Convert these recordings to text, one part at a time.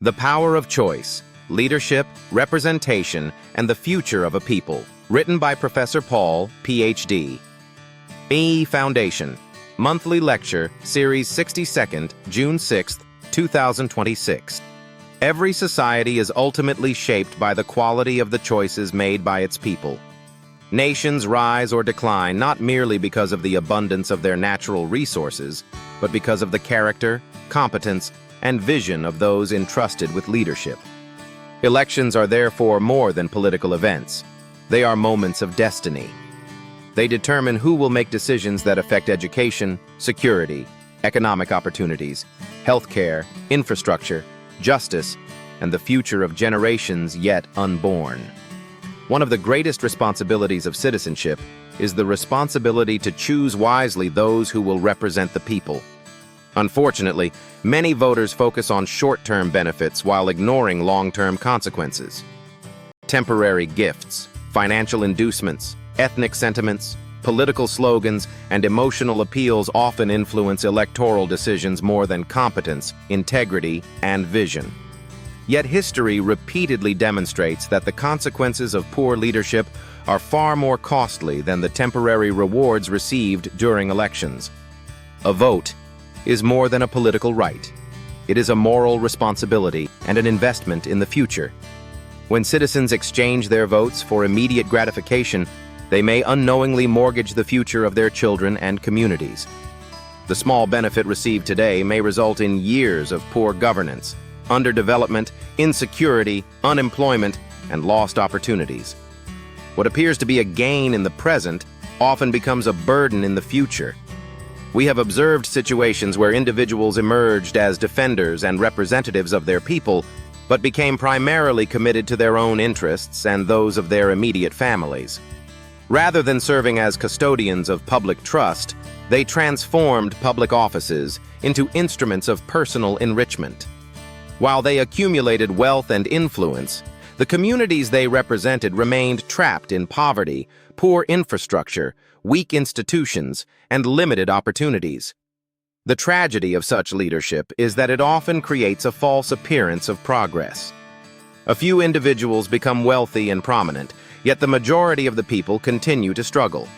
The Power of Choice, Leadership, Representation, and the Future of a People, written by Professor Paul, Ph.D. AE Foundation, Monthly Lecture, Series 62nd, June 6, 2026. Every society is ultimately shaped by the quality of the choices made by its people. Nations rise or decline not merely because of the abundance of their natural resources, but because of the character, competence, and vision of those entrusted with leadership. Elections are therefore more than political events. They are moments of destiny. They determine who will make decisions that affect education, security, economic opportunities, healthcare, infrastructure, justice, and the future of generations yet unborn. One of the greatest responsibilities of citizenship is the responsibility to choose wisely those who will represent the people. Unfortunately, many voters focus on short-term benefits while ignoring long-term consequences. Temporary gifts, financial inducements, ethnic sentiments, political slogans, and emotional appeals often influence electoral decisions more than competence, integrity, and vision. Yet history repeatedly demonstrates that the consequences of poor leadership are far more costly than the temporary rewards received during elections. A vote is more than a political right. It is a moral responsibility and an investment in the future. When citizens exchange their votes for immediate gratification, they may unknowingly mortgage the future of their children and communities. The small benefit received today may result in years of poor governance, underdevelopment, insecurity, unemployment, and lost opportunities. What appears to be a gain in the present often becomes a burden in the future. We have observed situations where individuals emerged as defenders and representatives of their people, but became primarily committed to their own interests and those of their immediate families. Rather than serving as custodians of public trust, they transformed public offices into instruments of personal enrichment. While they accumulated wealth and influence, the communities they represented remained trapped in poverty, poor infrastructure, weak institutions, and limited opportunities. The tragedy of such leadership is that it often creates a false appearance of progress. A few individuals become wealthy and prominent, yet the majority of the people continue to struggle.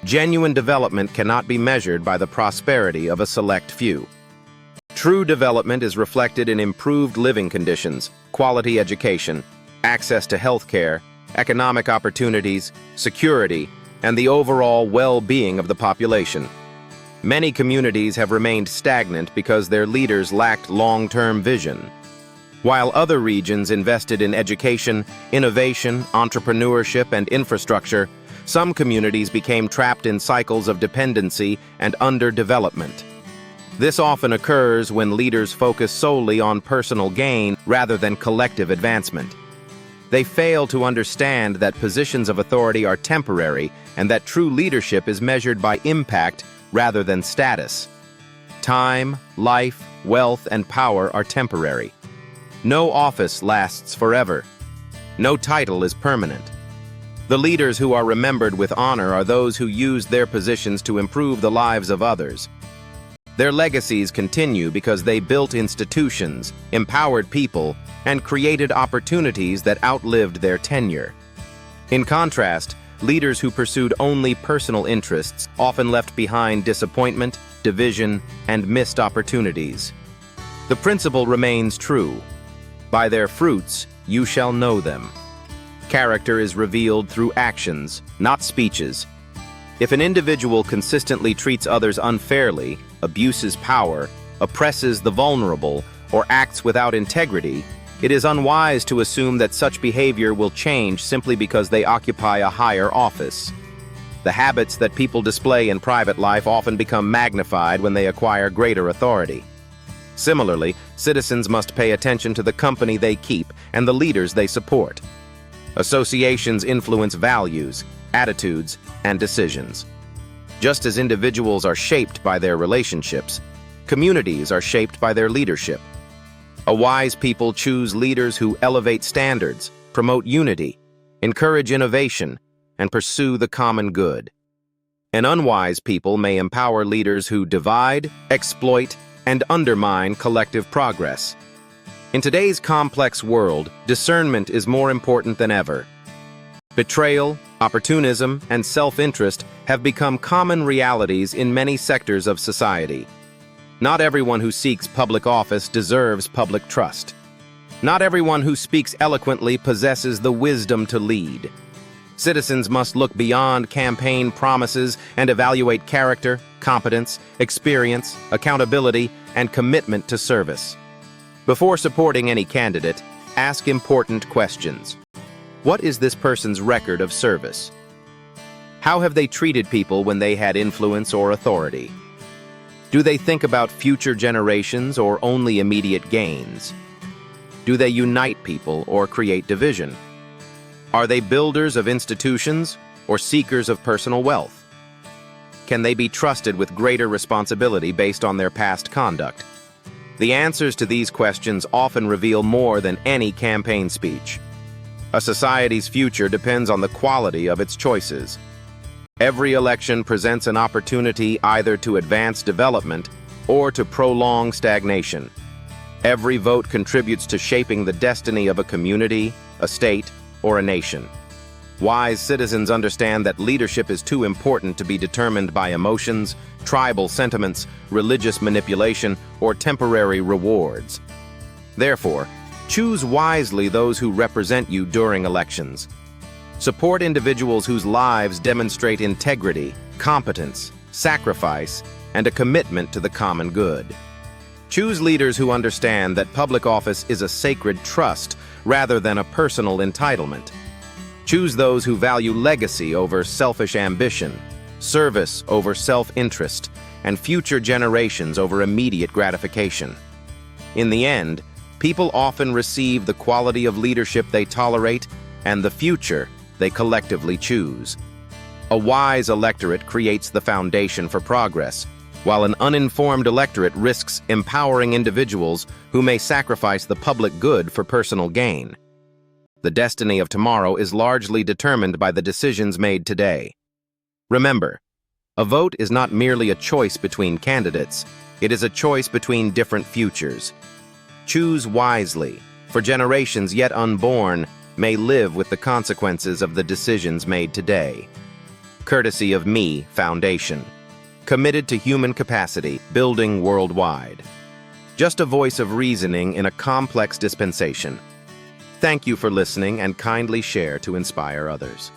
Genuine development cannot be measured by the prosperity of a select few. True development is reflected in improved living conditions, quality education, access to healthcare, economic opportunities, security, and the overall well-being of the population. Many communities have remained stagnant because their leaders lacked long-term vision. While other regions invested in education, innovation, entrepreneurship, and infrastructure, some communities became trapped in cycles of dependency and underdevelopment. This often occurs when leaders focus solely on personal gain rather than collective advancement. They fail to understand that positions of authority are temporary and that true leadership is measured by impact rather than status. Time, life, wealth, and power are temporary. No office lasts forever. No title is permanent. The leaders who are remembered with honor are those who used their positions to improve the lives of others. Their legacies continue because they built institutions, empowered people, and created opportunities that outlived their tenure. In contrast, leaders who pursued only personal interests often left behind disappointment, division, and missed opportunities. The principle remains true. By their fruits, you shall know them. Character is revealed through actions, not speeches. If an individual consistently treats others unfairly, abuses power, oppresses the vulnerable, or acts without integrity, it is unwise to assume that such behavior will change simply because they occupy a higher office. The habits that people display in private life often become magnified when they acquire greater authority. Similarly, citizens must pay attention to the company they keep and the leaders they support. Associations influence values, attitudes, and decisions. Just as individuals are shaped by their relationships, communities are shaped by their leadership. A wise people choose leaders who elevate standards, promote unity, encourage innovation, and pursue the common good. An unwise people may empower leaders who divide, exploit, and undermine collective progress. In today's complex world, discernment is more important than ever. Betrayal, opportunism, and self-interest have become common realities in many sectors of society. Not everyone who seeks public office deserves public trust. Not everyone who speaks eloquently possesses the wisdom to lead. Citizens must look beyond campaign promises and evaluate character, competence, experience, accountability, and commitment to service. Before supporting any candidate, ask important questions. What is this person's record of service? How have they treated people when they had influence or authority? Do they think about future generations or only immediate gains? Do they unite people or create division? Are they builders of institutions or seekers of personal wealth? Can they be trusted with greater responsibility based on their past conduct? The answers to these questions often reveal more than any campaign speech. A society's future depends on the quality of its choices. Every election presents an opportunity either to advance development or to prolong stagnation. Every vote contributes to shaping the destiny of a community, a state, or a nation. Wise citizens understand that leadership is too important to be determined by emotions, tribal sentiments, religious manipulation, or temporary rewards. Therefore, choose wisely those who represent you during elections. Support individuals whose lives demonstrate integrity, competence, sacrifice, and a commitment to the common good. Choose leaders who understand that public office is a sacred trust rather than a personal entitlement. Choose those who value legacy over selfish ambition, service over self-interest, and future generations over immediate gratification. In the end, people often receive the quality of leadership they tolerate and the future they collectively choose. A wise electorate creates the foundation for progress, while an uninformed electorate risks empowering individuals who may sacrifice the public good for personal gain. The destiny of tomorrow is largely determined by the decisions made today. Remember, a vote is not merely a choice between candidates, it is a choice between different futures. Choose wisely, for generations yet unborn may live with the consequences of the decisions made today. Courtesy of Me Foundation. Committed to human capacity, building worldwide. Just a voice of reasoning in a complex dispensation. Thank you for listening and kindly share to inspire others.